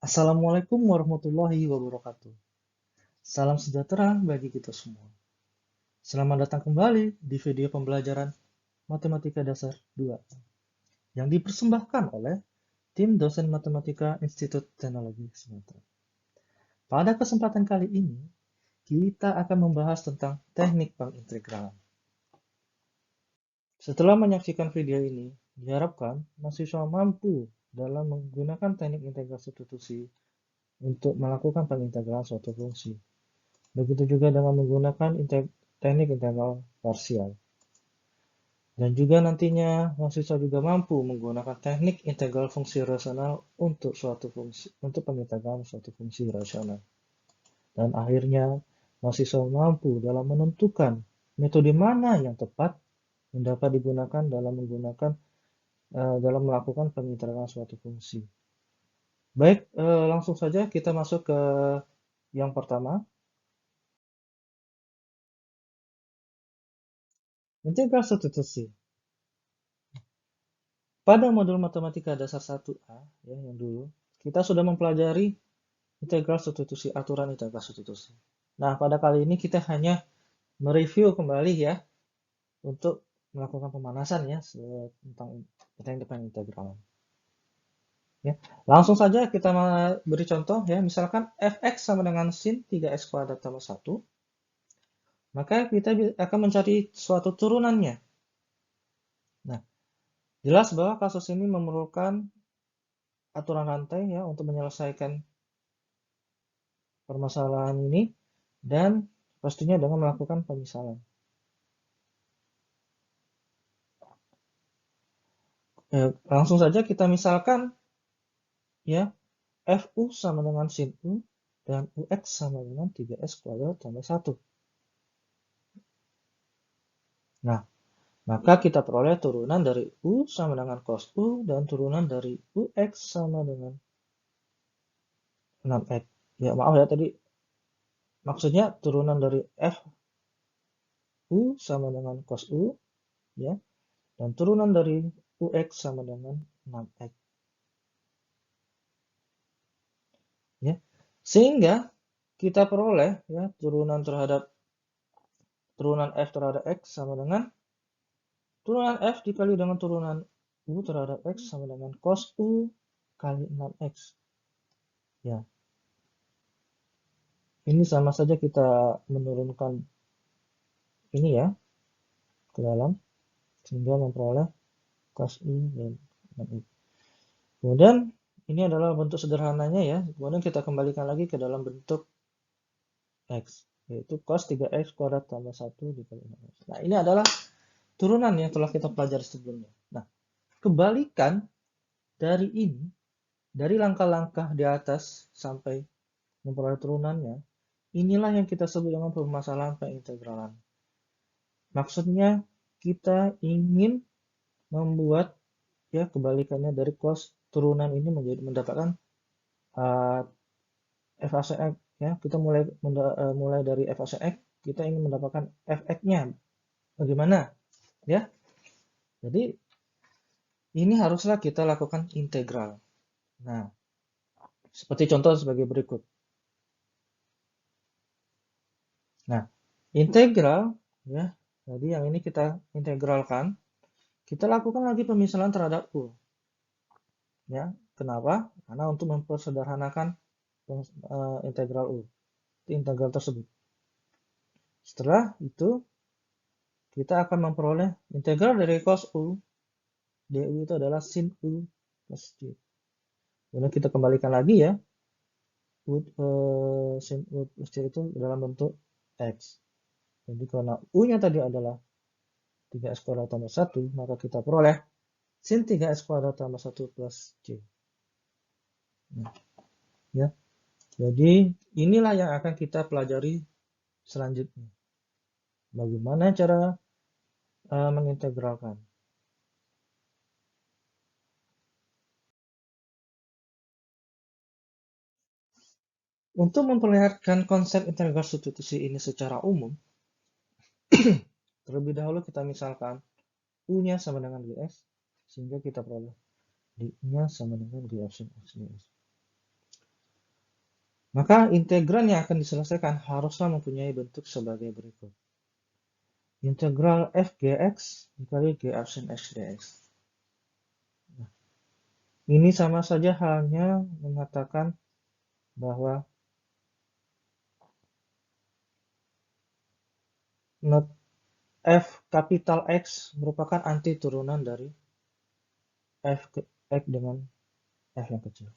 Assalamualaikum warahmatullahi wabarakatuh. Salam sejahtera bagi kita semua. Selamat datang kembali di video pembelajaran Matematika Dasar 2 yang dipersembahkan oleh tim dosen Matematika Institut Teknologi Sumatera. Pada kesempatan kali ini, kita akan membahas tentang teknik pengintegralan. Setelah menyaksikan video ini, diharapkan mahasiswa mampu dalam menggunakan teknik integral substitusi untuk melakukan pengintegralan suatu fungsi. Begitu juga dengan menggunakan teknik integral parsial. Dan juga nantinya mahasiswa juga mampu menggunakan teknik integral fungsi rasional untuk pengintegralan suatu fungsi rasional. Dan akhirnya mahasiswa mampu dalam menentukan metode mana yang tepat yang dapat digunakan dalam melakukan pengintegralan suatu fungsi. Baik, langsung saja kita masuk ke yang pertama. Integral substitusi. Pada modul Matematika Dasar 1A, ya, yang dulu, kita sudah mempelajari integral substitusi, aturan integral substitusi. Nah, pada kali ini kita hanya mereview kembali ya, untuk melakukan pemanasan ya, tentang teknik integralan. Ya. Langsung saja kita beri contoh ya, misalkan fx sama dengan sin 3x kuadrat tambah 1, maka kita akan mencari suatu turunannya. Nah, jelas bahwa kasus ini memerlukan aturan rantai ya untuk menyelesaikan permasalahan ini dan pastinya dengan melakukan pemisalan. Langsung saja kita misalkan ya fu sama dengan sin u dan ux sama dengan 3s kuadrat tambah 1. Nah, maka kita peroleh turunan dari u sama dengan cos u dan turunan dari ux sama dengan 6x. Ya, maaf ya tadi maksudnya turunan dari f u sama dengan cos u ya dan turunan dari ux sama dengan 6x. Ya. Sehingga kita peroleh ya turunan f terhadap x sama dengan turunan f dikali dengan turunan u terhadap x sama dengan cos u kali 6x. Ya. Ini sama saja kita menurunkan ini ya ke dalam sehingga memperoleh cos u dan 6x. Kemudian ini adalah bentuk sederhananya ya. Kemudian kita kembalikan lagi ke dalam bentuk x, yaitu cos 3x kuadrat tambah 1 dikali 6x. Nah, ini adalah turunan yang telah kita pelajari sebelumnya. Nah, kebalikan dari ini, dari langkah-langkah di atas sampai memperoleh turunannya, inilah yang kita sebut dengan permasalahan pengintegralan. Maksudnya, kita ingin membuat ya kebalikannya dari cos turunan ini mendapatkan f x ya. Kita mulai dari f x, kita ingin mendapatkan fx-nya. Bagaimana? Ya. Jadi ini haruslah kita lakukan integral. Nah, seperti contoh sebagai berikut. Nah, integral ya. Jadi yang ini kita integralkan. Kita lakukan lagi pemisalan terhadap u. Ya, kenapa? Karena untuk mempersederhanakan integral u, integral tersebut. Setelah itu kita akan memperoleh integral dari cos u du itu adalah sin u plus j. Kemudian kita kembalikan lagi ya, sin u plus j itu dalam bentuk x. Jadi karena u-nya tadi adalah 3x kuadrat tambah 1, maka kita peroleh sin 3x kuadrat tambah 1 plus j. Nah, ya. Jadi inilah yang akan kita pelajari selanjutnya. Bagaimana cara mengintegralkan. Untuk memperlihatkan konsep integral substitusi ini secara umum, terlebih dahulu kita misalkan U-nya sama dengan Gs, sehingga kita peroleh D-nya sama dengan D sin X ds. Maka integran yang akan diselesaikan haruslah mempunyai bentuk sebagai berikut. Integral f gx dikali g absen x dx. Nah, ini sama saja halnya mengatakan bahwa not f kapital X merupakan anti turunan dari f x dengan f yang kecil.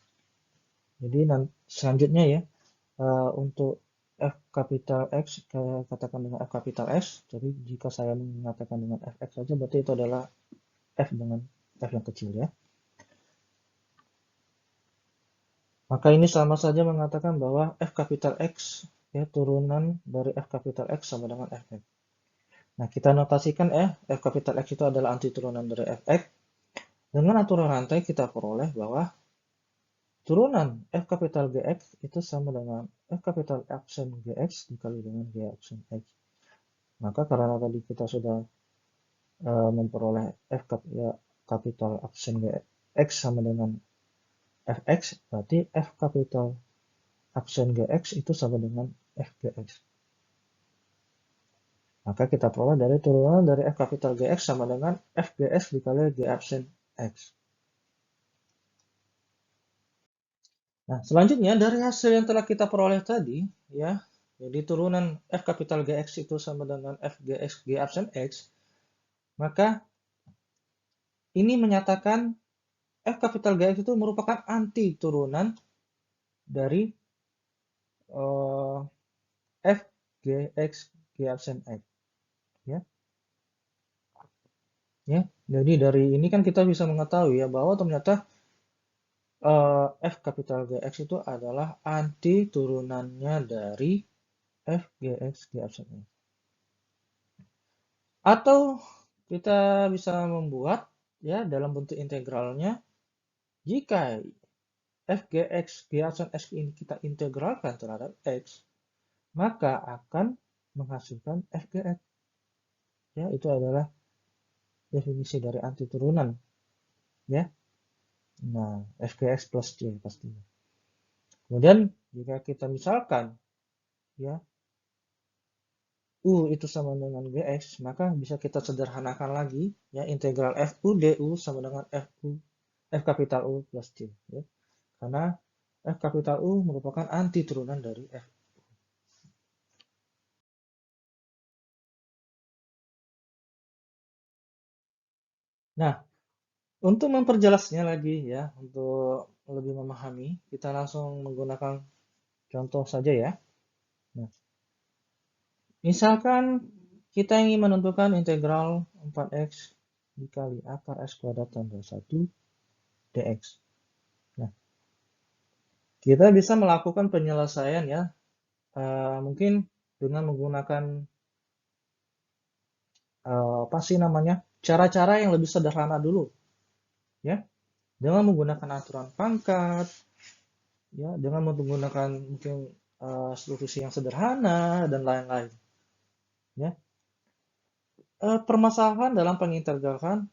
Jadi selanjutnya ya, untuk f kapital X, saya katakan dengan f kapital X. Jadi jika saya mengatakan dengan fx saja, berarti itu adalah f dengan f yang kecil ya. Maka ini sama saja mengatakan bahwa f kapital X ya turunan dari f kapital X sama dengan fx. Nah, kita notasikan f kapital X itu adalah anti turunan dari fx. Dengan aturan rantai kita peroleh bahwa turunan f kapital Gx itu sama dengan f kapital aksen Gx dikali dengan G aksen X. Maka karena tadi kita sudah memperoleh f kapital aksen Gx sama dengan fx, berarti f kapital aksen Gx itu sama dengan fgx. Maka kita peroleh dari turunan dari f kapital Gx sama dengan fgx dikali G aksen X. Nah, selanjutnya dari hasil yang telah kita peroleh tadi, ya, jadi turunan f kapital Gx itu sama dengan fgx G absen X, maka ini menyatakan f kapital Gx itu merupakan anti turunan dari fgx G absen X. Ya. Ya, jadi dari ini kan kita bisa mengetahui ya bahwa ternyata f kapital Gx itu adalah anti turunannya dari fgx G absen X. Atau kita bisa membuat ya dalam bentuk integralnya, jika fgx G absen X ini kita integralkan terhadap X, maka akan menghasilkan fgx. Ya, itu adalah definisi dari anti turunan. Ya. Nah, fgx plus c pastinya. Kemudian jika kita misalkan ya u itu sama dengan gx, maka bisa kita sederhanakan lagi ya integral fu du sama dengan f kapital U plus c ya. Karena f kapital U merupakan anti turunan dari f. Nah, untuk memperjelasnya lagi ya, untuk lebih memahami, kita langsung menggunakan contoh saja ya. Nah, misalkan kita ingin menentukan integral 4x dikali akar x kuadrat tambah 1 dx. Nah, kita bisa melakukan penyelesaian ya, mungkin dengan menggunakan apa sih namanya, cara-cara yang lebih sederhana dulu, ya, dengan menggunakan aturan pangkat, ya, dengan menggunakan mungkin substitusi yang sederhana dan lain-lain, ya. Permasalahan dalam pengintegralan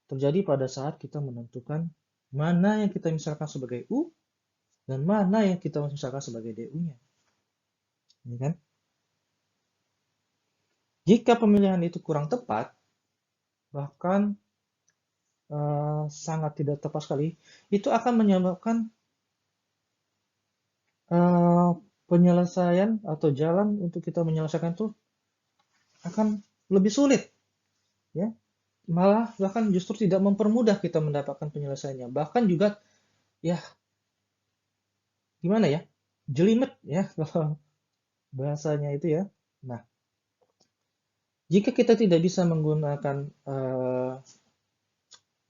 terjadi pada saat kita menentukan mana yang kita misalkan sebagai u dan mana yang kita misalkan sebagai du-nya, ya kan? Jika pemilihan itu kurang tepat, bahkan sangat tidak tepat sekali, itu akan menyebabkan penyelesaian atau jalan untuk kita menyelesaikan itu akan lebih sulit, ya. Malah bahkan justru tidak mempermudah kita mendapatkan penyelesaiannya. Bahkan juga ya gimana ya? Jelimet ya kalau bahasanya itu ya. Nah, jika kita tidak bisa menggunakan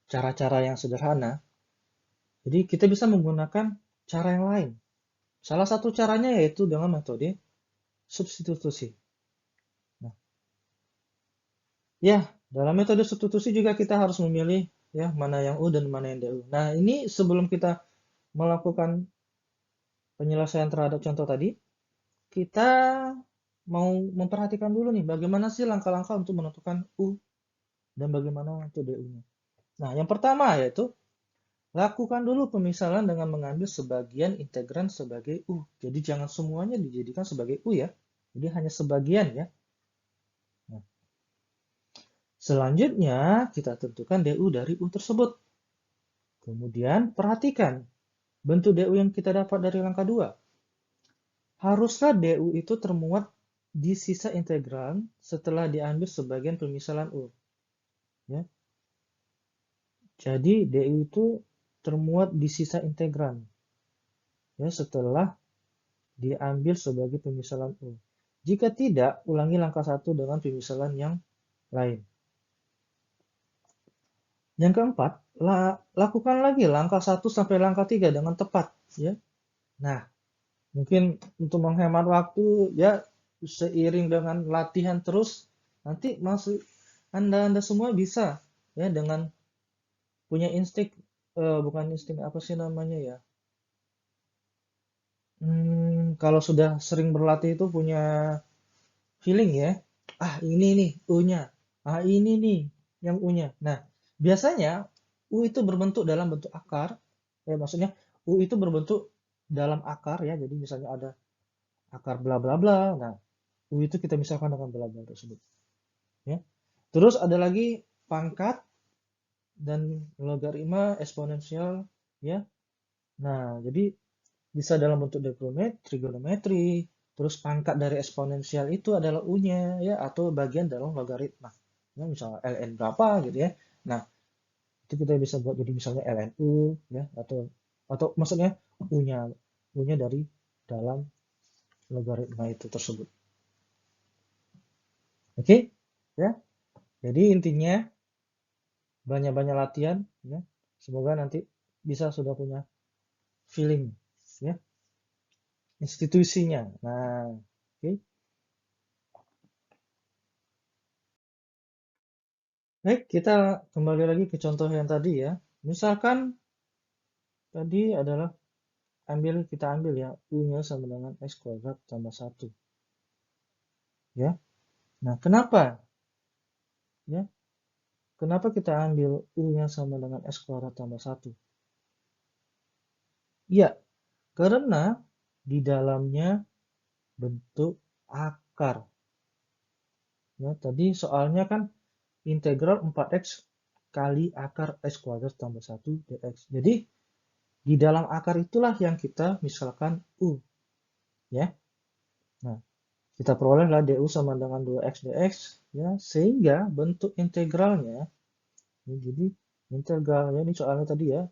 cara-cara yang sederhana, jadi kita bisa menggunakan cara yang lain. Salah satu caranya yaitu dengan metode substitusi. Nah, ya, dalam metode substitusi juga kita harus memilih ya mana yang U dan mana yang DU. Nah, ini sebelum kita melakukan penyelesaian terhadap contoh tadi, kita mau memperhatikan dulu nih bagaimana sih langkah-langkah untuk menentukan U dan bagaimana untuk DU-nya. Nah, yang pertama yaitu Lakukan dulu pemisalan dengan mengambil sebagian integran sebagai U. Jadi jangan semuanya dijadikan sebagai U ya. Jadi hanya sebagian ya. Nah, selanjutnya kita tentukan DU dari U tersebut. Kemudian perhatikan bentuk DU yang kita dapat dari langkah 2. Haruslah DU itu termuat di sisa integral setelah diambil sebagian pemisalan U. Ya. Jadi DU itu termuat di sisa integran ya setelah diambil sebagai pemisalan U. Jika tidak, ulangi langkah 1 dengan pemisalan yang lain. Yang keempat, lakukan lagi langkah 1 sampai langkah 3 dengan tepat. Ya. Nah, mungkin untuk menghemat waktu, ya seiring dengan latihan terus, nanti masuk Anda semua bisa ya dengan punya insting, bukan insting apa sih namanya ya. Kalau sudah sering berlatih itu punya feeling ya. Ah, ini nih U-nya. Ah, ini nih yang U-nya. Nah, biasanya U itu berbentuk dalam bentuk akar. Ya, maksudnya U itu berbentuk dalam akar ya. Jadi misalnya ada akar bla bla bla. Nah, U itu kita misalkan dengan bla bla tersebut. Ya. Terus ada lagi pangkat dan logaritma eksponensial ya. Nah, jadi bisa dalam bentuk trigonometri, terus pangkat dari eksponensial itu adalah U-nya ya atau bagian dalam logaritma. Ya, misalnya ln berapa gitu ya. Nah, itu kita bisa buat jadi misalnya ln U ya atau maksudnya U-nya dari dalam logaritma itu tersebut. Oke? Ya. Jadi intinya banyak-banyak latihan ya. Semoga nanti bisa sudah punya feeling ya institusinya. Nah, oke. Baik, kita kembali lagi ke contoh yang tadi ya. Misalkan tadi adalah kita ambil ya U-nya sama dengan X kuadrat tambah 1. Ya. Nah, kenapa? Ya. Kenapa kita ambil U-nya sama dengan X kuadrat tambah 1? Ya, karena di dalamnya bentuk akar. Ya, tadi soalnya kan integral 4x kali akar X kuadrat tambah 1 dx. Jadi, di dalam akar itulah yang kita misalkan U. Ya. Nah, kita perolehlah du sama dengan 2x dx ya sehingga bentuk integralnya ini jadi integralnya ini soalnya tadi ya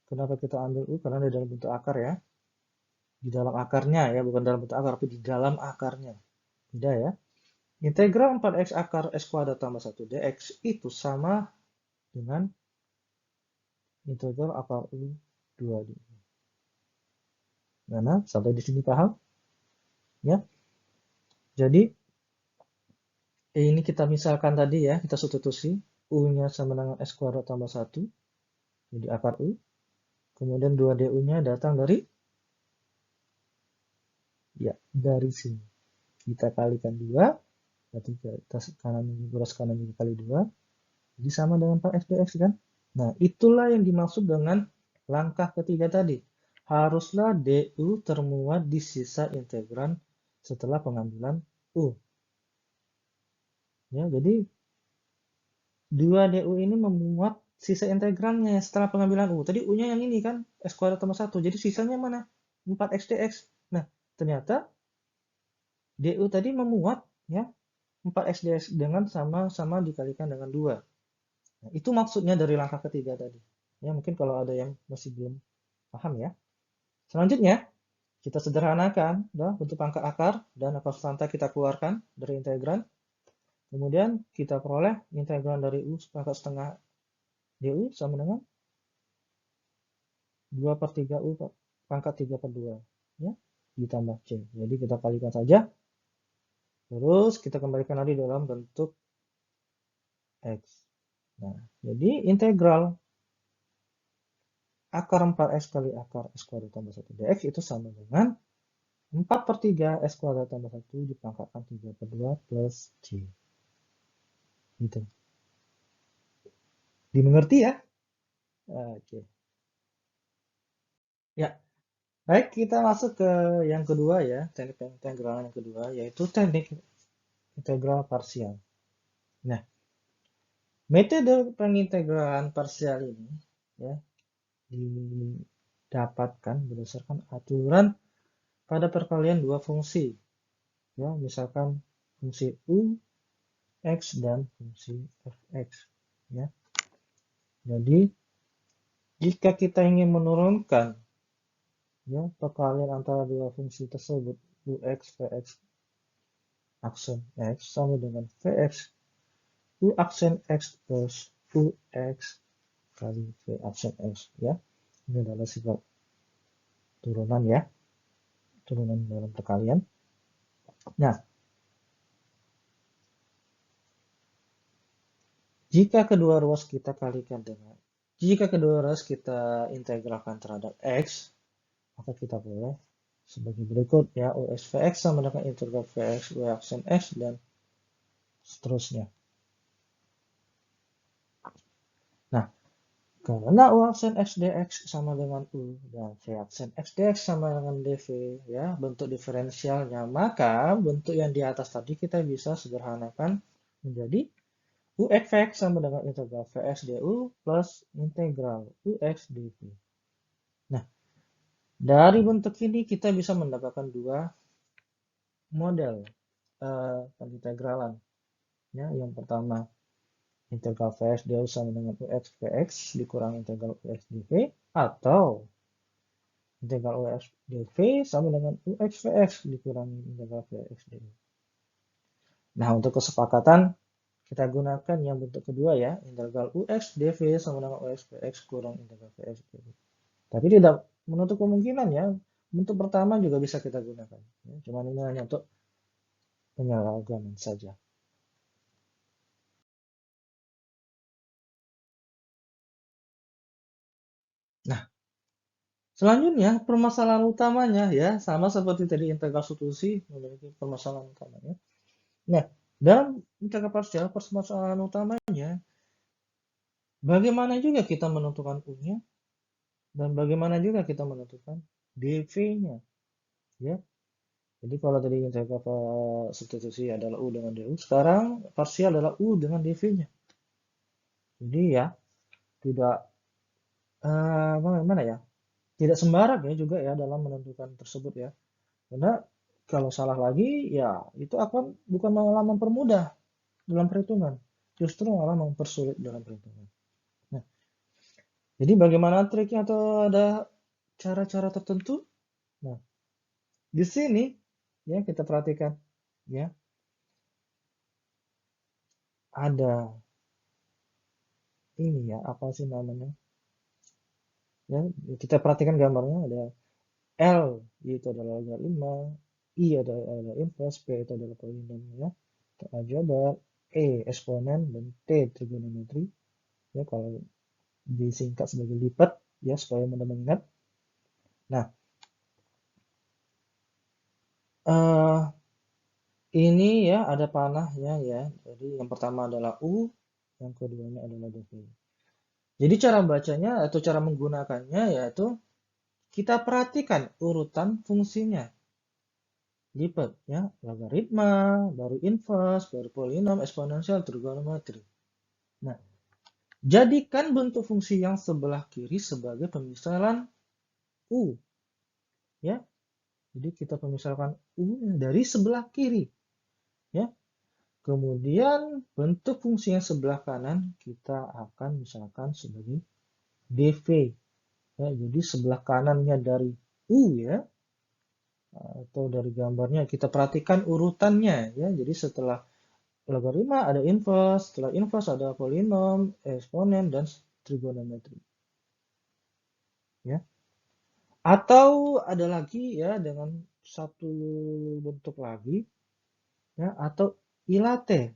kenapa kita ambil u karena di dalam bentuk akar ya di dalam akarnya ya bukan dalam bentuk akar tapi di dalam akarnya tidak ya integral 4x akar x kuadrat tambah 1 dx itu sama dengan integral akar u 2 d. Mana sampai di sini paham ya jadi ini kita misalkan tadi ya kita substitusi u-nya sama dengan x kuadrat tambah 1 jadi akar u. Kemudian 2du-nya datang dari ya dari sini. Kita kalikan 2, berarti atas kanan kuras kanan juga kali 2. Jadi sama dengan 4x dx kan? Nah, itulah yang dimaksud dengan langkah ketiga tadi. Haruslah du termuat di sisa integran setelah pengambilan u. Ya, jadi 2du ini memuat sisa integralnya setelah pengambilan u. Tadi u-nya yang ini kan, x kuadrat tambah 1. Jadi sisanya mana? 4x dx. Nah, ternyata du tadi memuat ya 4x dx dengan sama-sama dikalikan dengan 2. Nah, itu maksudnya dari langkah ketiga tadi. Ya, mungkin kalau ada yang masih belum paham ya. Selanjutnya, kita sederhanakan ya, bentuk pangkat akar dan akar substansi kita keluarkan dari integran. Kemudian kita peroleh integran dari u pangkat setengah du sama dengan 2 per 3 u pangkat 3 per 2. Ya, ditambah c. Jadi kita kalikan saja. Terus kita kembalikan lagi dalam bentuk x. Nah, jadi integral akar 4x kali akar x kuadrat tambah 1 dx itu sama dengan 4 per 3 x kuadrat tambah 1 dipangkatkan 3 per 2 plus c. Gitu. Dimengerti ya? Oke. Baik, kita masuk ke yang kedua ya, teknik pengintegralan yang kedua, yaitu teknik integral parsial. Nah, metode pengintegralan parsial ini ya didapatkan berdasarkan aturan pada perkalian dua fungsi. Ya, misalkan fungsi u, x, dan fungsi fx. Ya. Jadi, jika kita ingin menurunkan ya perkalian antara dua fungsi tersebut, ux, vx, aksen x sama dengan vx, u aksen x plus ux kali v aksen x. Ya, ini adalah sifat turunan ya, turunan dalam perkalian. Nah, jika kedua ruas kita kalikan dengan, jika kedua ruas kita integralkan terhadap x, maka kita boleh sebagai berikut ya, ux vx sama dengan integral vx u aksen x dan seterusnya. Nah, karena u aksen x dx sama dengan u dan v aksen x dx sama dengan dv ya, bentuk diferensialnya, maka bentuk yang di atas tadi kita bisa sederhanakan menjadi ux vx sama dengan integral vx du plus integral ux dv. Nah, dari bentuk ini kita bisa mendapatkan dua model pengintegralan. Ya, yang pertama integral Vx du sama dengan Ux Vx dikurang integral Ux dv, atau integral Ux dv sama dengan Ux Vx dikurangi integral Vx dv. Nah, untuk kesepakatan kita gunakan yang bentuk kedua ya, integral Ux dv sama dengan Ux Vx kurang integral Vx dv. Tapi tidak menutup kemungkinan ya, bentuk pertama juga bisa kita gunakan. Ya, cuman ini hanya untuk penyeragaman saja. Nah, selanjutnya permasalahan utamanya ya sama seperti tadi integral substitusi memiliki permasalahan utamanya. Nah, dalam integral parsial permasalahan utamanya bagaimana juga kita menentukan u-nya dan bagaimana juga kita menentukan dv-nya ya. Jadi kalau tadi integral substitusi adalah u dengan du, sekarang parsial adalah u dengan dv-nya. Jadi ya tidak mana ya? Tidak sembarang ya juga ya dalam menentukan tersebut ya. Karena kalau salah lagi, ya itu akan bukan malah mempermudah dalam perhitungan, justru malah mempersulit dalam perhitungan. Nah, jadi bagaimana triknya atau ada cara-cara tertentu? Nah, di sini ya kita perhatikan ya ada ini ya apa sih namanya? Ya kita perhatikan gambarnya ada L itu adalah logaritma, I adalah inverse, P itu adalah polinom ya, aljabar, E eksponen dan T trigonometri. Ya kalau disingkat sebagai lipat ya supaya mudah mengingat. Nah, eh, ini ya ada panahnya ya. Jadi yang pertama adalah U, yang keduanya adalah dv. Jadi cara bacanya atau cara menggunakannya yaitu kita perhatikan urutan fungsinya. Lipat ya, logaritma, baru inverse, baru polinom, eksponensial, trigonometri. Nah, jadikan bentuk fungsi yang sebelah kiri sebagai pemisalan U ya. Jadi kita pemisalkan U dari sebelah kiri ya. Kemudian bentuk fungsi yang sebelah kanan kita akan misalkan sebagai dv. Ya, jadi sebelah kanannya dari U ya, atau dari gambarnya kita perhatikan urutannya ya. Jadi setelah logaritma ada inverse, setelah inverse ada polinom, eksponen dan trigonometri. Ya. Atau ada lagi ya dengan satu bentuk lagi ya, atau ilate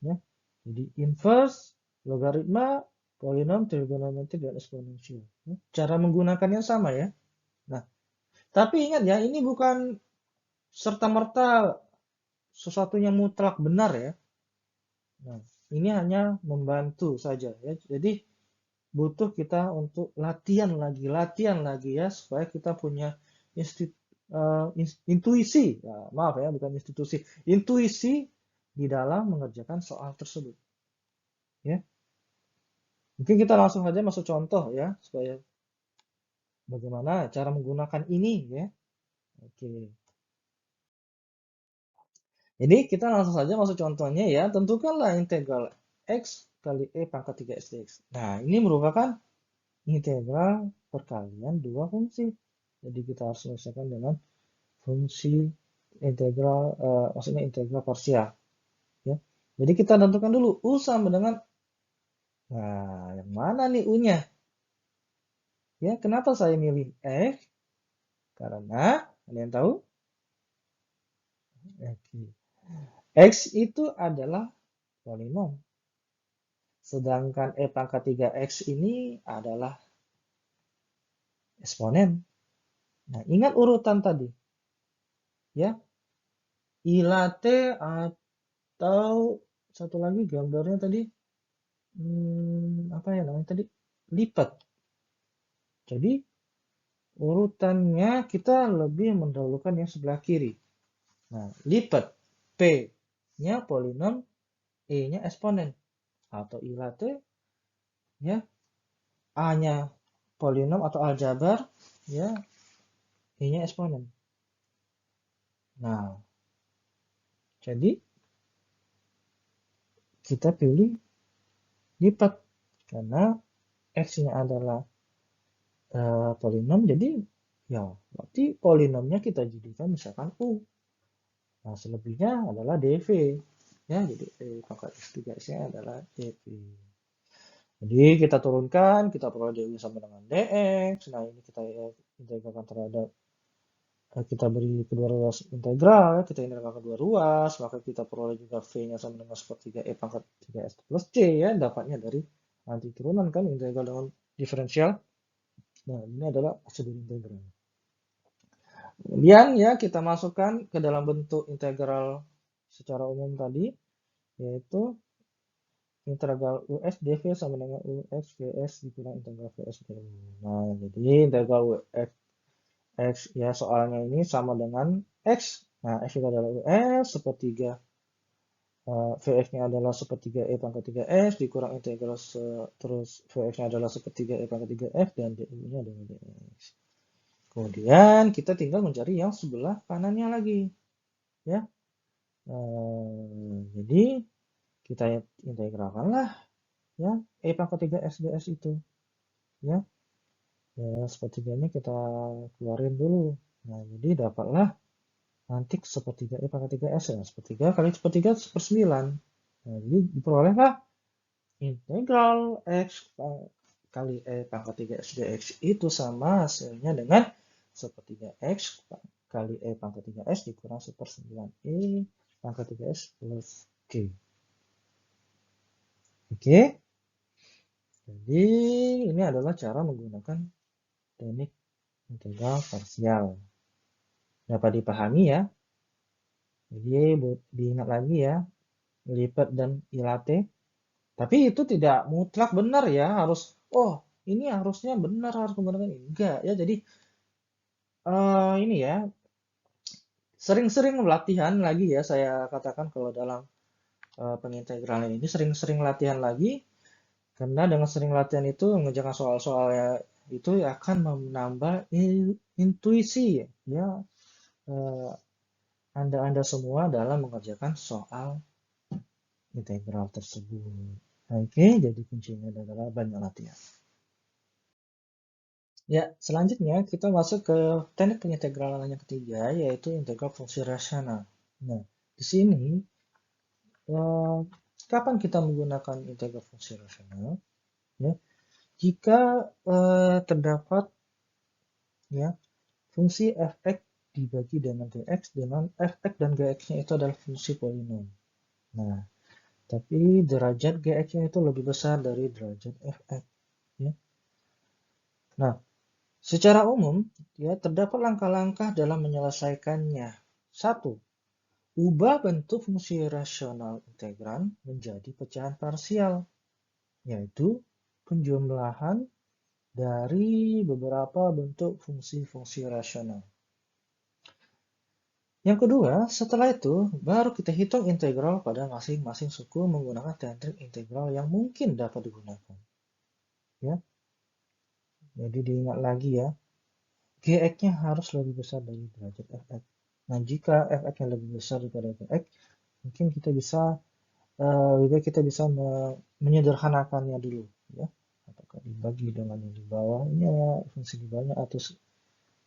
ya. Jadi inverse, logaritma, polinom, trigonometri, dan eksponensial. Cara menggunakannya sama ya. Nah, tapi ingat ya, ini bukan serta-merta sesuatu yang mutlak benar ya. Nah, ini hanya membantu saja ya. Jadi butuh kita untuk latihan lagi ya, supaya kita punya intuisi, ya, maaf ya, bukan institusi, intuisi di dalam mengerjakan soal tersebut. Ya, mungkin kita langsung saja masuk contoh ya, supaya bagaimana cara menggunakan ini ya. Oke. Jadi kita langsung saja masuk contohnya ya. Tentukanlah integral x kali e pangkat 3x dx. Nah, ini merupakan integral perkalian dua fungsi. Jadi kita harus menyelesaikan dengan fungsi integral, maksudnya integral parsial. Ya. Jadi kita tentukan dulu u sama dengan, nah yang mana nih u-nya? Ya, kenapa saya milih x? Karena, kalian tahu? Oke. X itu adalah polinom. Sedangkan e pangkat 3x ini adalah eksponen. Nah, ingat urutan tadi. Ya, ilate atau satu lagi gambarnya tadi, apa ya namanya tadi? Lipat. Jadi, urutannya kita lebih mendahulukan yang sebelah kiri. Nah, lipat. P-nya polinom, E-nya eksponen. Atau ilate, ya, A-nya polinom atau aljabar, ya, E-nya eksponen. Nah, jadi kita pilih lipat karena x-nya adalah polinom, jadi ya berarti polinomnya kita jadikan misalkan u. Nah, selebihnya adalah dv. Ya, jadi pangkat x3x-nya adalah dv. Jadi kita turunkan, kita peroleh dv sama dengan dx. Nah, ini kita integralkan terhadap, kita beri kedua ruas integral, kita integralkan kedua ruas, maka kita peroleh juga v-nya sama dengan sepertiga e pangkat 3x plus c, ya, dapatnya dari nanti turunan kan integral dengan diferensial. Nah, ini adalah prosedur integral. Kemudian ya kita masukkan ke dalam bentuk integral secara umum tadi, yaitu integral us dv sama dengan ux vs dikurang integral vs dv. Nah, jadi integral ux x ya soalnya ini sama dengan x. Nah, x itu adalah us sepertiga, vx-nya adalah sepertiga e pangkat 3s dikurang integral terus vx-nya adalah sepertiga e pangkat 3f dan di-nya adalah dx. Kemudian kita tinggal mencari yang sebelah kanannya lagi, ya. Jadi kita integralkanlah ya e pangkat 3s ds itu, ya. Ya, sepertiganya kita keluarin dulu. Nah, jadi dapatlah nanti sepertiga e pangkat 3s ya, sepertiga kali sepertiga seper9. Nah, jadi diperolehlah integral x kali e pangkat 3s dx itu sama hasilnya dengan sepertiga x kali e pangkat 3s dikurang seper9 e pangkat 3s plus g. Oke, jadi ini adalah cara menggunakan teknik integral parsial. Dapat dipahami ya. Jadi diingat lagi ya, lipat dan ilate. Tapi itu tidak mutlak benar ya, harus, oh ini harusnya benar harus menggunakan ini. Enggak ya, jadi ini ya, sering-sering latihan lagi ya, saya katakan kalau dalam pengintegralan ini sering-sering latihan lagi, karena dengan sering latihan itu mengerjakan soal-soalnya itu akan menambah intuisi ya Anda semua dalam mengerjakan soal integral tersebut. Oke, jadi kuncinya adalah banyak latihan. Ya, selanjutnya kita masuk ke teknik pengintegralan yang ketiga, yaitu integral fungsi rasional. Nah, di sini kapan kita menggunakan integral fungsi rasional? Ya, jika terdapat ya fungsi f(x) dibagi dengan gx dengan f(x) dan gx-nya itu adalah fungsi polinom. Nah, tapi derajat gx-nya itu lebih besar dari derajat f(x). Ya. Nah, secara umum, ya terdapat langkah-langkah dalam menyelesaikannya. 1. Ubah bentuk fungsi rasional integran menjadi pecahan parsial, yaitu penjumlahan dari beberapa bentuk fungsi-fungsi rasional. Yang kedua, setelah itu baru kita hitung integral pada masing-masing suku menggunakan teknik integral yang mungkin dapat digunakan. Ya, jadi diingat lagi ya, Gx-nya harus lebih besar dari derajat Fx. Nah, jika Fx-nya lebih besar daripada Gx, mungkin kita bisa lebih baik kita bisa menyederhanakannya dulu, ya. Apakah dibagi dengan yang di bawahnya, fungsi di bawahnya, atau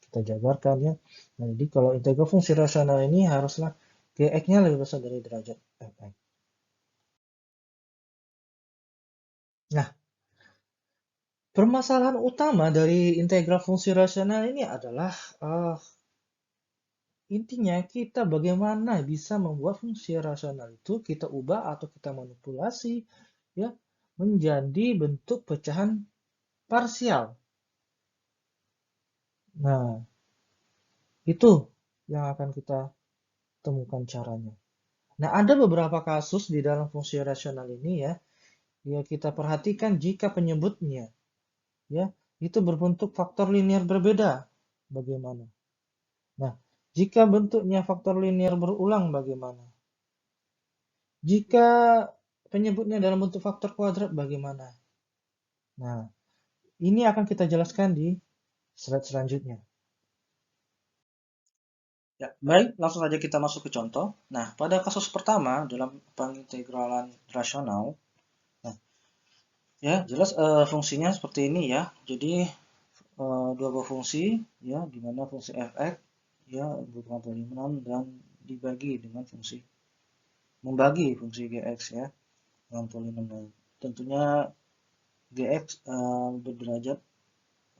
kita jabarkan ya. Nah, jadi kalau integral fungsi rasional ini haruslah Gx-nya lebih besar dari derajat Fx. Nah, permasalahan utama dari integral fungsi rasional ini adalah intinya kita bagaimana bisa membuat fungsi rasional itu kita ubah atau kita manipulasi ya menjadi bentuk pecahan parsial. Nah, itu yang akan kita temukan caranya. Nah, ada beberapa kasus di dalam fungsi rasional ini ya. Ya, kita perhatikan jika penyebutnya ya itu berbentuk faktor linier berbeda. Bagaimana? Nah, jika bentuknya faktor linier berulang bagaimana? Jika penyebutnya dalam bentuk faktor kuadrat bagaimana? Nah, ini akan kita jelaskan di slide selanjutnya. Ya, baik, langsung saja kita masuk ke contoh. Nah, pada kasus pertama dalam pengintegralan rasional, nah, ya jelas fungsinya seperti ini ya. Jadi dua buah fungsi, ya, di mana fungsi fx ya berupa polinom dan dibagi dengan fungsi membagi fungsi gx ya dengan polinom. Tentunya gx berderajat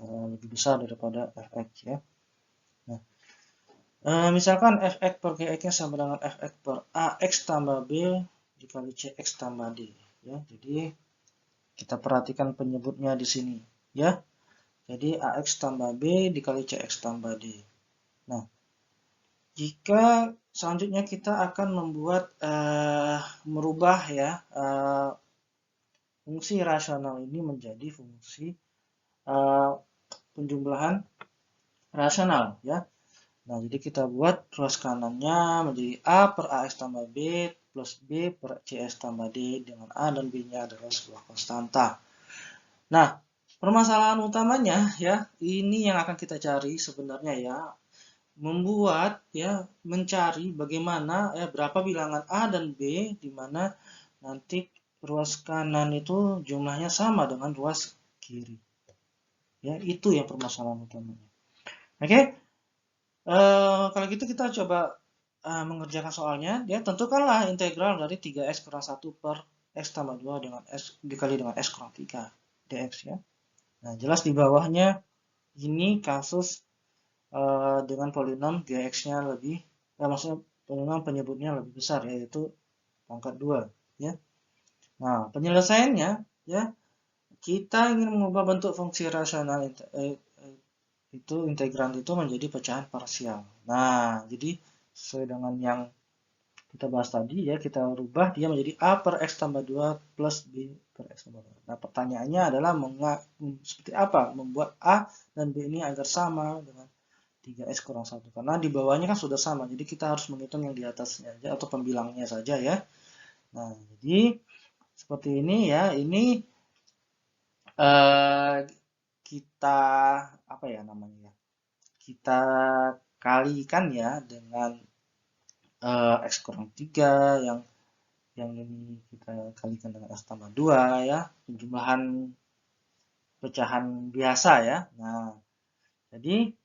lebih besar daripada fx ya. Nah, misalkan fx per gx-nya sama dengan fx per ax tambah b dikali cx tambah d ya. Jadi kita perhatikan penyebutnya di sini ya. Jadi ax tambah b dikali cx tambah d. Nah, jika selanjutnya kita akan membuat merubah ya fungsi rasional ini menjadi fungsi penjumlahan rasional ya. Nah, jadi kita buat ruas kanannya menjadi A per AX tambah B plus B per CS tambah D dengan A dan B-nya adalah sebuah konstanta. Nah, permasalahan utamanya ya, ini yang akan kita cari sebenarnya ya, membuat ya, mencari bagaimana ya berapa bilangan A dan B di mana nanti ruas kanan itu jumlahnya sama dengan ruas kiri. Ya, itu yang permasalahan utamanya. Oke? Kalau gitu kita coba mengerjakan soalnya. Ya, tentukanlah integral dari 3x kurang 1 per x tambah 2 dengan x dikali dengan x kurang 3 dx ya. Nah, jelas di bawahnya ini kasus dengan polinom gx-nya lebih, maksudnya polinom penyebutnya lebih besar, yaitu pangkat 2 ya. Nah, penyelesaiannya ya, kita ingin mengubah bentuk fungsi rasional itu integran itu menjadi pecahan parsial. Nah, jadi sesuai dengan yang kita bahas tadi ya, kita rubah dia menjadi A per X tambah 2 plus B per X tambah 2. Nah, pertanyaannya adalah seperti apa membuat A dan B ini agar sama dengan 3X kurang 1. Karena di bawahnya kan sudah sama, jadi kita harus menghitung yang di atasnya aja atau pembilangnya saja ya. Nah, jadi seperti ini ya, ini kita apa ya namanya ya? Kita kalikan ya dengan X kurang 3 yang ini kita kalikan dengan X tambah 2 ya, penjumlahan pecahan biasa ya. Nah, jadi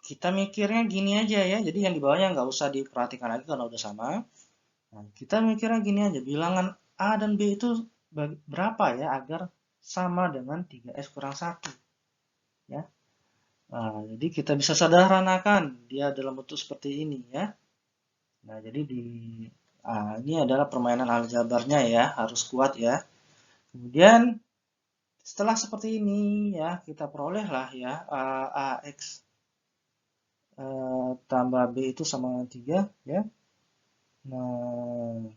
kita mikirnya gini aja ya, jadi yang di bawahnya nggak usah diperhatikan lagi karena udah sama. Nah, kita mikirnya gini aja, bilangan A dan B itu berapa ya agar sama dengan 3x kurang 1 ya. Nah, jadi kita bisa sederhanakan dia dalam bentuk seperti ini ya. Nah, jadi ini adalah permainan aljabarnya ya, harus kuat ya. Kemudian setelah seperti ini ya, kita perolehlah ya AX tambah B itu sama dengan 3 ya. Nah,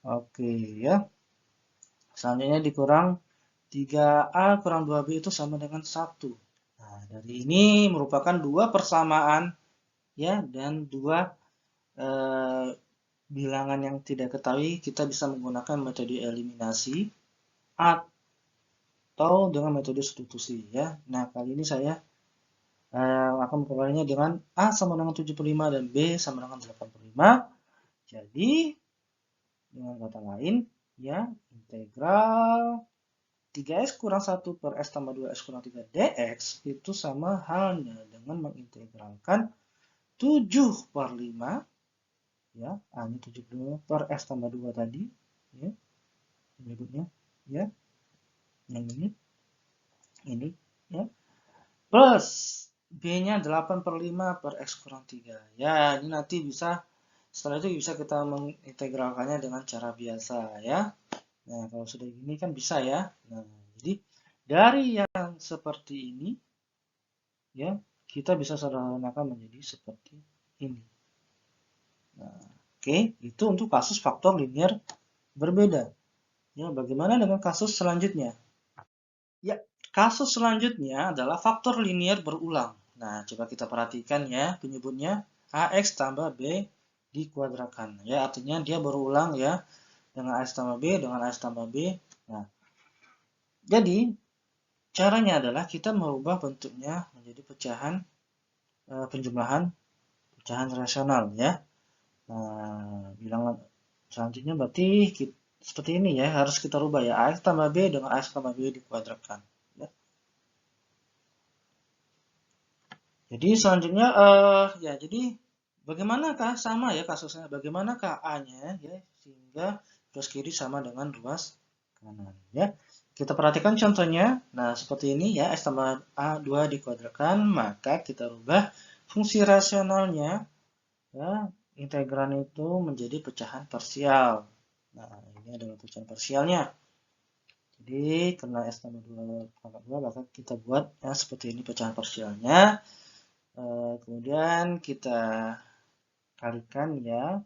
oke ya. Selanjutnya dikurang 3A kurang 2B itu sama dengan 1. Nah, dari ini merupakan dua persamaan ya, dan dua bilangan yang tidak ketahui, kita bisa menggunakan metode eliminasi atau dengan metode substitusi ya. Nah, kali ini saya akan memperolehnya dengan A sama dengan 75 dan B sama dengan 85. Jadi, dengan kata lain, ya, integral 3x kurang 1 per x tambah 2x kurang 3 dx itu sama halnya dengan mengintegralkan 7 per 5, ya, A-nya 75 per x tambah 2 tadi, ya, berikutnya, ya, yang ini, ya, plus B-nya 8 per 5 per x kurang 3. Ya, ini nanti bisa, setelah itu bisa kita mengintegralkannya dengan cara biasa, ya. Nah, kalau sudah gini kan bisa, ya. Nah, jadi dari yang seperti ini, ya, kita bisa sederhanakan menjadi seperti ini. Nah, oke, itu untuk kasus faktor linear berbeda. Ya, bagaimana dengan kasus selanjutnya? Ya, kasus selanjutnya adalah faktor linear berulang. Nah, coba kita perhatikan ya, penyebutnya AX tambah B dikuadratkan. Ya, artinya dia berulang ya, dengan AX tambah B, dengan AX tambah B. Nah, jadi caranya adalah kita merubah bentuknya menjadi pecahan penjumlahan pecahan rasional ya. Nah, bilangan selanjutnya berarti seperti ini ya, harus kita rubah ya, AX tambah B dengan AX tambah B dikuadratkan. Ya. Jadi selanjutnya, ya jadi bagaimanakah sama ya kasusnya, bagaimanakah A-nya ya, sehingga ruas kiri sama dengan ruas kanan ya. Kita perhatikan contohnya, nah seperti ini ya, X tambah A2 dikuadratkan, maka kita rubah fungsi rasionalnya, ya, integran itu menjadi pecahan parsial. Nah, ini adalah pecahan parsialnya. Jadi, karena S tambah 2 pangkat 2, maka kita buat ya, seperti ini pecahan parsialnya. Kemudian kita kalikan ya,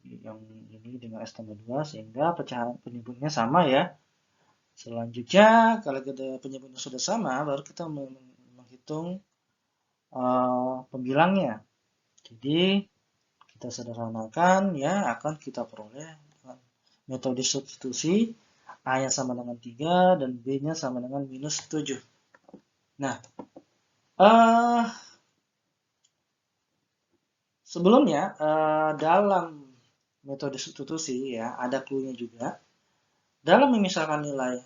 yang ini dengan S tambah 2, sehingga pecahan penyebutnya sama ya. Selanjutnya, kalau kita penyebutnya sudah sama, baru kita menghitung pembilangnya. Jadi, kita sederhanakan ya, akan kita peroleh dengan metode substitusi, A-nya sama dengan 3 dan B-nya sama dengan minus 7. Nah, sebelumnya dalam metode substitusi ya, ada clue-nya juga. Dalam memisahkan nilai,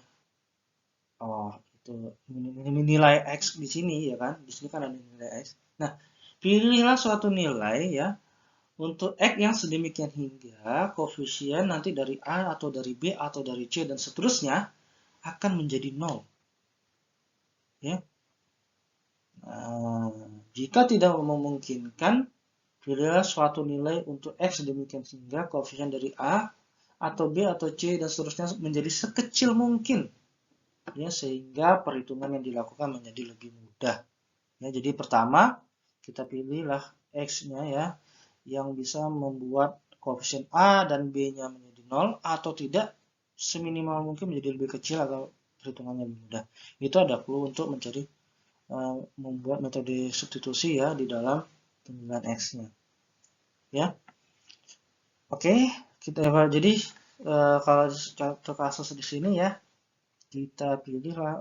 itu nilai X di sini ya kan, di sini kan ada nilai X. Nah, pilihlah suatu nilai ya, untuk X yang sedemikian hingga koefisien nanti dari A atau dari B atau dari C dan seterusnya akan menjadi 0. Ya. Nah, jika tidak memungkinkan, pilihlah suatu nilai untuk X sedemikian hingga koefisien dari A atau B atau C dan seterusnya menjadi sekecil mungkin. Ya, sehingga perhitungan yang dilakukan menjadi lebih mudah. Ya, jadi pertama kita pilihlah X-nya ya, yang bisa membuat koefisien A dan B-nya menjadi 0 atau tidak seminimal mungkin menjadi lebih kecil atau perhitungannya lebih mudah. Itu ada clue untuk mencari membuat metode substitusi ya di dalam pemilihan X-nya. Ya. Oke, kita jadi kalau contoh kasus di sini ya, kita pilihlah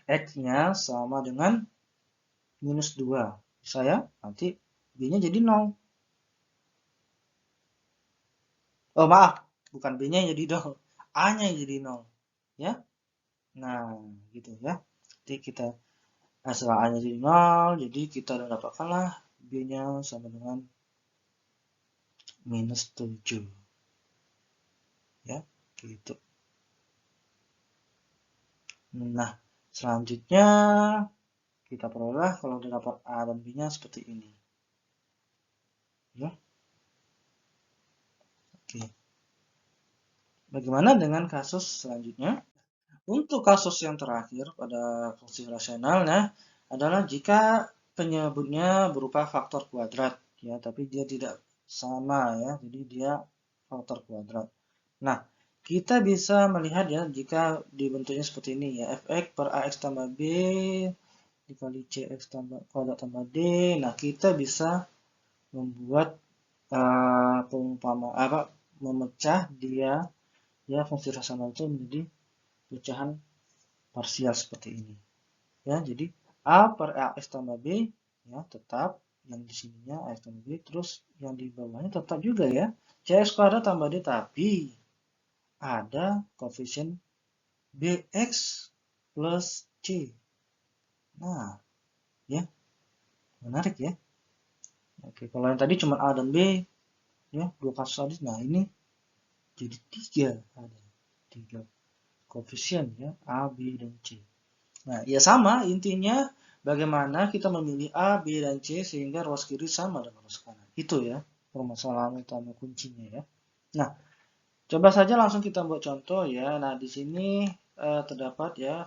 X-nya sama dengan minus 2. Saya nanti B-nya jadi 0. Oh maaf, bukan B-nya jadi 0, A-nya jadi 0. Ya, nah gitu ya. Jadi kita setelah A-nya jadi 0, jadi kita dapatkanlah B-nya sama dengan minus 7. Ya, gitu. Nah, selanjutnya kita peroleh kalau dapat A dan B-nya seperti ini. Ya. Oke. Bagaimana dengan kasus selanjutnya? Untuk kasus yang terakhir pada fungsi rasionalnya adalah jika penyebutnya berupa faktor kuadrat ya, tapi dia tidak sama ya, jadi dia faktor kuadrat. Nah, kita bisa melihat ya jika dibentuknya seperti ini ya, fx per ax tambah b dikali CX kuadrat tambah D. Nah, kita bisa membuat memecah dia ya fungsi rasional itu menjadi pecahan parsial seperti ini. Ya, jadi A per AX tambah B ya tetap yang di sininya AX tambah B, terus yang di bawahnya tetap juga ya CX kuadrat tambah D, tapi ada koefisien BX plus C. Nah, ya menarik ya. Oke, kalau yang tadi cuma A dan B ya dua kasus tadi, nah ini jadi ada tiga koefisien ya A, B, dan C. Nah, ya sama intinya bagaimana kita memilih A, B, dan C sehingga ruas kiri sama dengan ruas kanan. Itu ya permasalahan utama kuncinya ya. Nah, coba saja langsung kita buat contoh ya. Nah, di sini terdapat ya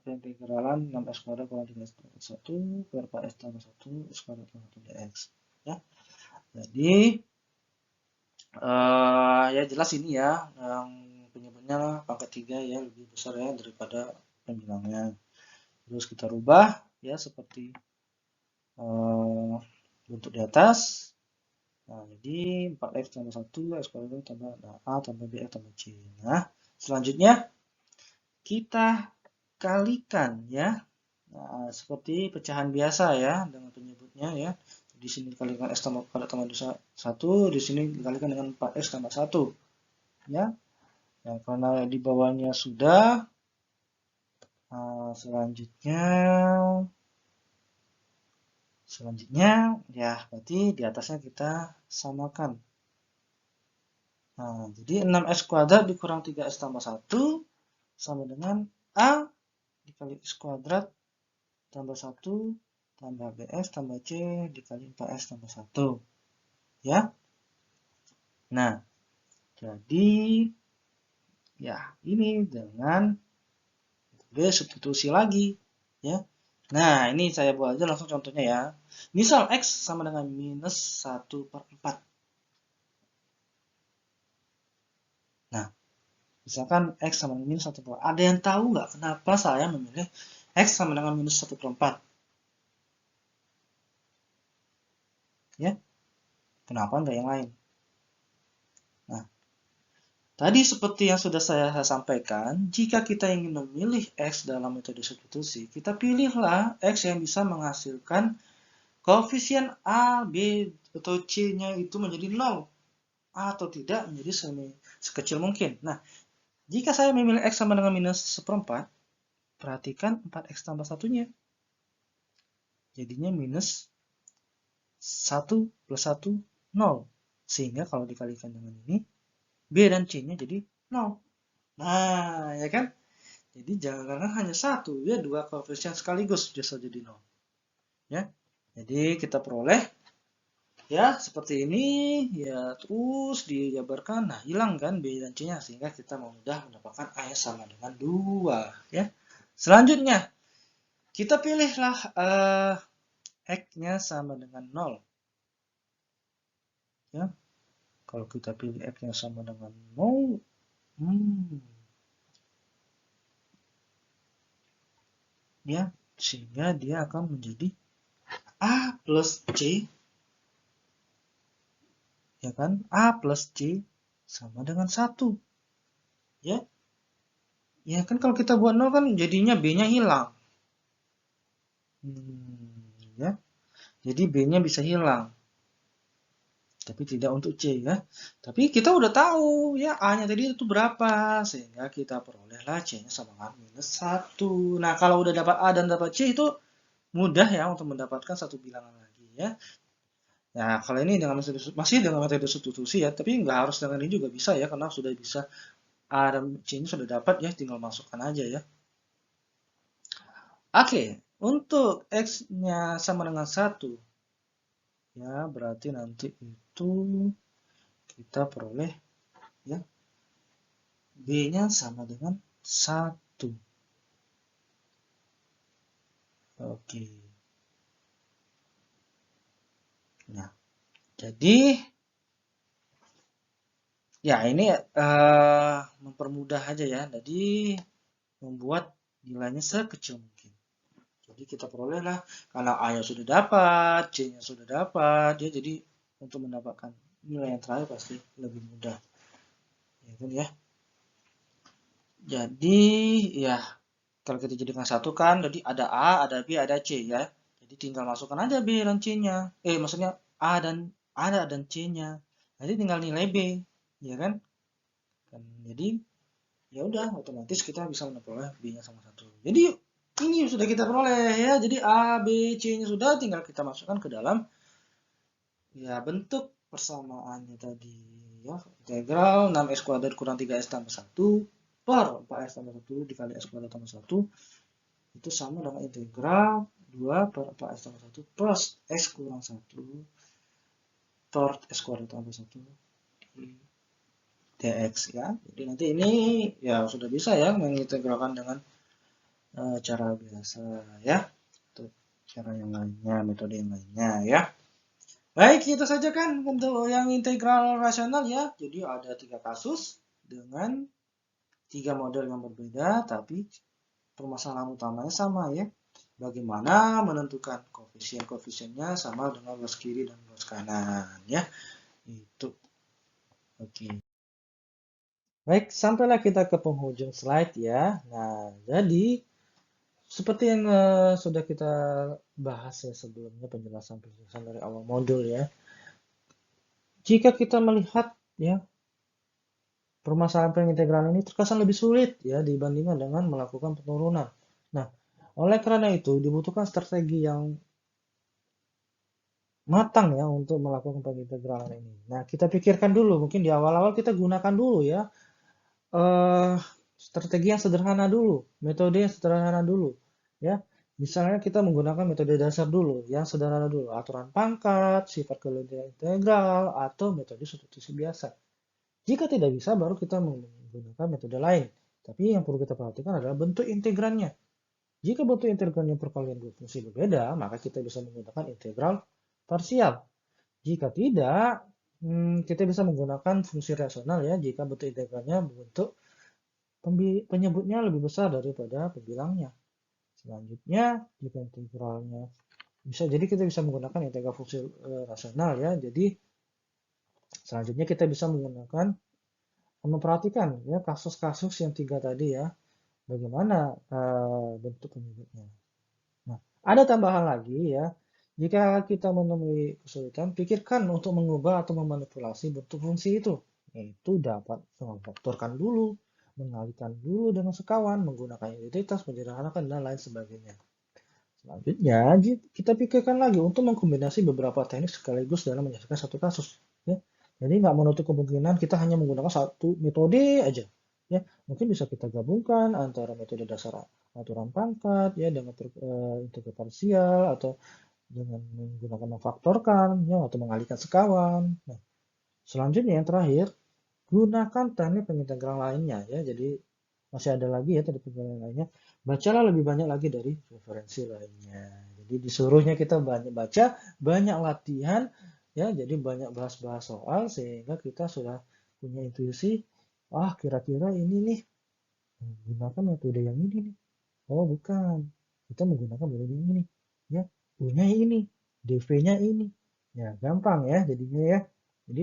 integralan 6x kuadrat kurang 3x tambah 1 per 4x tambah 1 x kuadrat tambah 1 dx. Ya. Jadi ya jelas ini ya yang penyebutnya pangkat 3 ya lebih besar ya daripada pembilangnya. Terus kita rubah ya seperti bentuk di atas. Nah, jadi 4x tambah 1 x kuadrat tambah A tambah BX tambah C. Nah, selanjutnya kita kalikan ya. Nah, seperti pecahan biasa ya dengan penyebutnya ya. Di sini dikalikan x tambah kuadrat tambah 1, di sini dikalikan dengan 4x tambah 1. Ya. Nah, karena di bawahnya sudah, selanjutnya ya berarti di atasnya kita samakan. Nah, jadi 6x kuadrat dikurang 3x tambah 1 sama dengan A dikali x kuadrat tambah 1 tambah BX tambah C dikali 4x tambah 1. Ya. Nah, jadi ya ini dengan B substitusi lagi. Ya. Nah, ini saya buat aja langsung contohnya ya. Misal X sama dengan minus 1/4. Nah, misalkan X sama dengan minus 1/4. Ada yang tahu nggak kenapa saya memilih X sama dengan minus 1/4? Ya, kenapa nggak yang lain? Nah, tadi seperti yang sudah saya sampaikan, jika kita ingin memilih X dalam metode substitusi, kita pilihlah X yang bisa menghasilkan koefisien A, B, atau C-nya itu menjadi 0. Atau tidak menjadi sekecil mungkin. Nah, jika saya memilih X sama dengan minus 1/4, perhatikan 4X tambah 1-nya. Jadinya minus 1 plus 1, 0. Sehingga kalau dikalikan dengan ini, B dan C-nya jadi 0. Nah, ya kan? Jadi jangan hanya satu, ya dua koefisien sekaligus bisa jadi 0. Ya. Jadi kita peroleh ya seperti ini, ya terus dijabarkan, nah hilang kan B dan C-nya, sehingga kita mudah mendapatkan A yang sama dengan 2. Ya. Selanjutnya, kita pilihlah X-nya sama dengan 0. Ya. Kalau kita pilih X-nya sama dengan 0, ya, sehingga dia akan menjadi A plus C, ya kan? A plus C sama dengan 1. Ya. Ya kan kalau kita buat 0 kan jadinya B-nya hilang. Ya. Jadi B-nya bisa hilang. Tapi tidak untuk C ya. Tapi kita udah tahu ya A-nya tadi itu berapa. Sehingga kita perolehlah C-nya sama dengan minus 1. Nah kalau udah dapat A dan dapat C itu mudah ya untuk mendapatkan satu bilangan lagi ya. Nah kalau ini dengan masih dengan metode substitusi ya. Tapi nggak harus dengan ini juga bisa ya. Karena sudah bisa A dan C-nya sudah dapat ya. Tinggal masukkan aja ya. Oke. Untuk X-nya sama dengan 1. Ya berarti nanti itu kita peroleh ya B-nya sama dengan 1. Oke. Nah, jadi ya ini mempermudah aja ya. Jadi membuat nilainya sekecil mungkin. Jadi kita perolehlah karena A-nya sudah dapat, C-nya sudah dapat, ya jadi untuk mendapatkan nilai yang terakhir pasti lebih mudah. Ya kan ya. Jadi ya kalau kita jadikan satu kan, jadi ada A, ada B, ada C ya. Jadi tinggal masukkan aja B dan C-nya. Maksudnya A dan C-nya. Nanti tinggal nilai B, ya kan? Jadi ya udah otomatis kita bisa memperoleh B-nya sama satu. Jadi ini sudah kita peroleh ya. Jadi A, B, C-nya sudah, tinggal kita masukkan ke dalam ya bentuk persamaannya tadi ya. Integral 6x kuadrat kurang 3x tambah 1 per 4x tambah 1 dikali x kuadrat tambah 1 itu sama dengan integral 2 per 4x tambah 1 plus x kurang 1 per x kuadrat tambah 1 dx ya. Jadi nanti ini ya sudah bisa ya mengintegralkan dengan cara biasa ya. Untuk cara yang lainnya, metode yang lainnya ya. Baik, itu saja kan untuk yang integral rasional ya. Jadi ada 3 kasus dengan 3 model yang berbeda, tapi permasalahan utamanya sama ya. Bagaimana menentukan koefisien-koefisiennya sama dengan luas kiri dan luas kanan ya. Itu. Oke. Baik, sampailah kita ke penghujung slide ya. Nah, jadi seperti yang sudah kita bahas ya sebelumnya penjelasan dari awal modul ya. Jika kita melihat ya permasalahan pengintegralan ini terkesan lebih sulit ya dibandingkan dengan melakukan penurunan. Nah, oleh karena itu dibutuhkan strategi yang matang ya untuk melakukan pengintegralan ini. Nah, kita pikirkan dulu, mungkin di awal-awal kita gunakan dulu ya strategi yang sederhana dulu, metode yang sederhana dulu ya. Misalnya kita menggunakan metode dasar dulu, yang sederhana dulu, aturan pangkat, sifat kelindian integral, atau metode substitusi biasa. Jika tidak bisa, baru kita menggunakan metode lain. Tapi yang perlu kita perhatikan adalah bentuk integrannya. Jika bentuk integrannya perkalian dua fungsi berbeda, maka kita bisa menggunakan integral parsial. Jika tidak, kita bisa menggunakan fungsi rasional ya, jika bentuk integralnya bentuk penyebutnya lebih besar daripada pembilangnya. Selanjutnya, jika integralnya jadi kita bisa menggunakan integral fungsi rasional ya. Jadi selanjutnya kita bisa menggunakan memperhatikan ya kasus-kasus yang 3 tadi ya. Bagaimana bentuk penyebutnya. Nah, ada tambahan lagi ya. Jika kita menemui kesulitan, pikirkan untuk mengubah atau memanipulasi bentuk fungsi itu. Yaitu dapat memfaktorkan dulu, mengalihkan dulu dengan sekawan, menggunakan identitas, menyederhanakan, dan lain sebagainya. Selanjutnya, kita pikirkan lagi untuk mengkombinasi beberapa teknik sekaligus dalam menyelesaikan satu kasus. Ya. Jadi nggak menutup kemungkinan kita hanya menggunakan satu metode aja. Ya, mungkin bisa kita gabungkan antara metode dasar aturan pangkat ya dengan integral parsial atau dengan menggunakan memfaktorkan ya atau mengalihkan sekawan. Nah, selanjutnya yang terakhir, gunakan teknik pengintegral lainnya ya. Jadi masih ada lagi ya tadi penjelasan lainnya. Bacalah lebih banyak lagi dari referensi lainnya. Jadi disuruhnya kita banyak baca, banyak latihan, ya. Jadi banyak bahas-bahas soal sehingga kita sudah punya intuisi. Kira-kira ini nih menggunakan metode yang ini nih. Oh bukan, kita menggunakan metode yang ini. Ya, U-nya ini, DV-nya ini. Ya gampang ya jadinya ya. Jadi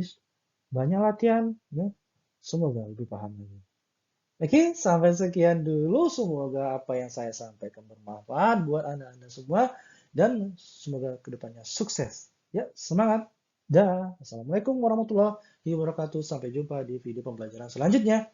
banyak latihan, ya. Semoga lebih paham lagi. Oke, sampai sekian dulu. Semoga apa yang saya sampaikan bermanfaat buat Anda-Anda semua. Dan semoga kedepannya sukses. Ya, semangat. Dah. Assalamualaikum warahmatullahi wabarakatuh. Sampai jumpa di video pembelajaran selanjutnya.